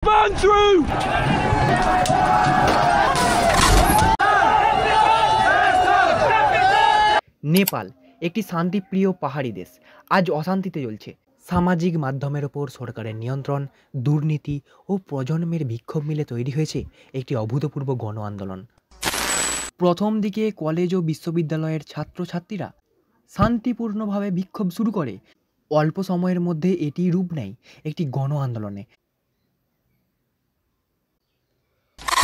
Burn through! Nepal একটি শান্তিপ্রিয় পাহাড়ি দেশ আজ অশান্তিতে জ্বলছে। সামাজিক মাধ্যমের ওপর সরকারের নিয়ন্ত্রণ, দুর্নীতি ও প্রজন্মের বিক্ষোভ মিলে তৈরি হয়েছে একটি অভূতপূর্ব গণ আন্দোলন। প্রথম দিকে কলেজ ও বিশ্ববিদ্যালয়ের ছাত্রছাত্রীরা শান্তিপূর্ণভাবে বিক্ষোভ শুরু করে। অল্প সময়ের মধ্যে এটি রূপ নেয় একটি গণ আন্দোলনে।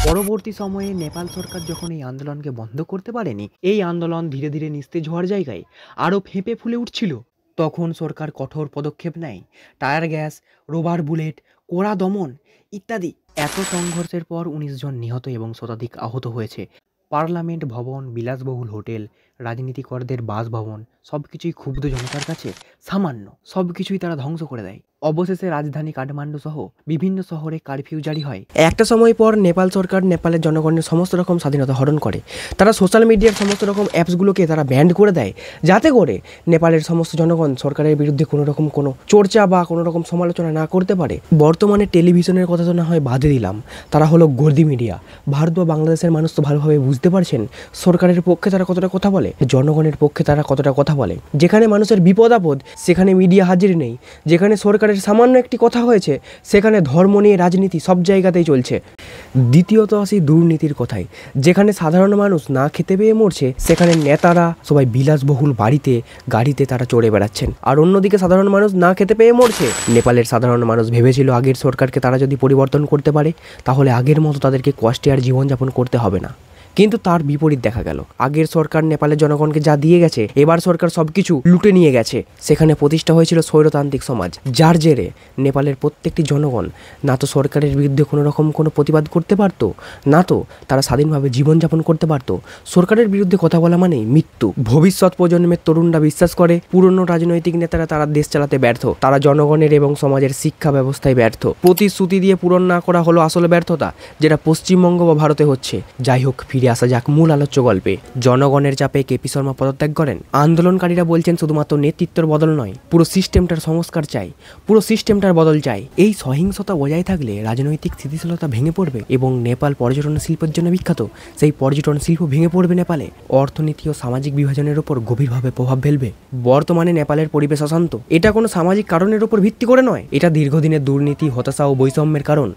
পরবর্তী সময়ে নেপাল সরকার যখন এই আন্দোলনকে বন্ধ করতে পারেনি, এই আন্দোলন ধীরে ধীরে নিস্তেজ হওয়ার জায়গায় আরও ফেঁপে ফুলে উঠছিল। তখন সরকার কঠোর পদক্ষেপ নেয়, টায়ার গ্যাস, রোবার বুলেট, কড়া দমন ইত্যাদি। এত সংঘর্ষের পর ১৯ জন নিহত এবং শতাধিক আহত হয়েছে। পার্লামেন্ট ভবন, বিলাসবহুল হোটেল, রাজনীতিকরদের বাসভবন সবকিছুই ক্ষুব্ধ জনতার কাছে সামান্য। সবকিছুই তারা ধ্বংস করে দেয়। অবশেষে রাজধানী কাঠমান্ডু সহ বিভিন্ন শহরে কারফিউ জারি হয়। একটা সময় পর নেপাল সরকার নেপালের জনগণের সমস্ত রকম স্বাধীনতা হরণ করে। তারা সোশ্যাল মিডিয়ার সমস্ত রকম অ্যাপসগুলোকে তারা ব্যান্ড করে দেয়, যাতে করে নেপালের সমস্ত জনগণ সরকারের বিরুদ্ধে কোনো রকম কোনো চর্চা বা কোনো রকম সমালোচনা না করতে পারে। বর্তমানে টেলিভিশনের কথা তো না হয় বাদে দিলাম, তারা হলো গর্দি মিডিয়া। ভারত বা বাংলাদেশের মানুষ তো ভালোভাবে বুঝতে পারছেন সরকারের পক্ষে তারা কতটা কথা বলে, জনগণের পক্ষে তারা কতটা কথা বলে। যেখানে মানুষের বিপদ আপদ সেখানে মিডিয়া হাজির নেই। যেখানে সরকারের সামান্য একটি কথা হয়েছে সেখানে ধর্ম নিয়ে রাজনীতি সব জায়গাতেই চলছে। দ্বিতীয়ত আসি দুর্নীতির কথায়। যেখানে সাধারণ মানুষ না খেতে পেয়ে মরছে, সেখানে নেতারা সবাই বিলাসবহুল বাড়িতে গাড়িতে তারা চড়ে বেড়াচ্ছেন, আর অন্যদিকে সাধারণ মানুষ না খেতে পেয়ে মরছে। নেপালের সাধারণ মানুষ ভেবেছিল আগের সরকারকে তারা যদি পরিবর্তন করতে পারে তাহলে আগের মতো তাদেরকে কষ্টে আর জীবনযাপন করতে হবে না। কিন্তু তার বিপরীত দেখা গেল। আগের সরকার নেপালের জনগণকে যা দিয়ে গেছে, এবার সরকার সবকিছু লুটে নিয়ে গেছে। সেখানে প্রতিষ্ঠা হয়েছিল স্বৈরতান্ত্রিক সমাজ, যার জেরে নেপালের প্রত্যেকটি জনগণ না তো সরকারের বিরুদ্ধে কোনো রকম কোনো প্রতিবাদ করতে পারত, না তো তারা স্বাধীনভাবে জীবনযাপন করতে পারত। সরকারের বিরুদ্ধে কথা বলা মানেই মৃত্যু। ভবিষ্যৎ প্রজন্মের তরুণরা বিশ্বাস করে পুরনো রাজনৈতিক নেতারা তারা দেশ চালাতে ব্যর্থ, তারা জনগণের এবং সমাজের শিক্ষা ব্যবস্থায় ব্যর্থ। প্রতিশ্রুতি দিয়ে পূরণ না করা হলো আসলে ব্যর্থতা, যেটা পশ্চিমবঙ্গ বা ভারতে হচ্ছে। যাই হোক, ফিরে আসা যাক মূল আলোচ্য গল্পে। জনগণের চাপে কেপি শর্মা পদত্যাগ করেন। আন্দোলনকারীরা বলছেন শুধুমাত্র নেতৃত্বের বদল নয়, পুরো সিস্টেমটার সংস্কার চাই, পুরো সিস্টেমটার বদল চাই। এই সহিংসতা বজায় থাকলে রাজনৈতিক স্থিতিশীলতা ভেঙে পড়বে এবং নেপাল পর্যটন শিল্পের জন্য বিখ্যাত, সেই পর্যটন শিল্প ভেঙে পড়বে নেপালে। অর্থনীতি ও সামাজিক বিভাজনের উপর গভীরভাবে প্রভাব ফেলবে। বর্তমানে নেপালের পরিবেশ অশান্ত। এটা কোনো সামাজিক কারণের উপর ভিত্তি করে নয়, এটা দীর্ঘদিনের দুর্নীতি, হতাশা ও বৈষম্যের কারণ।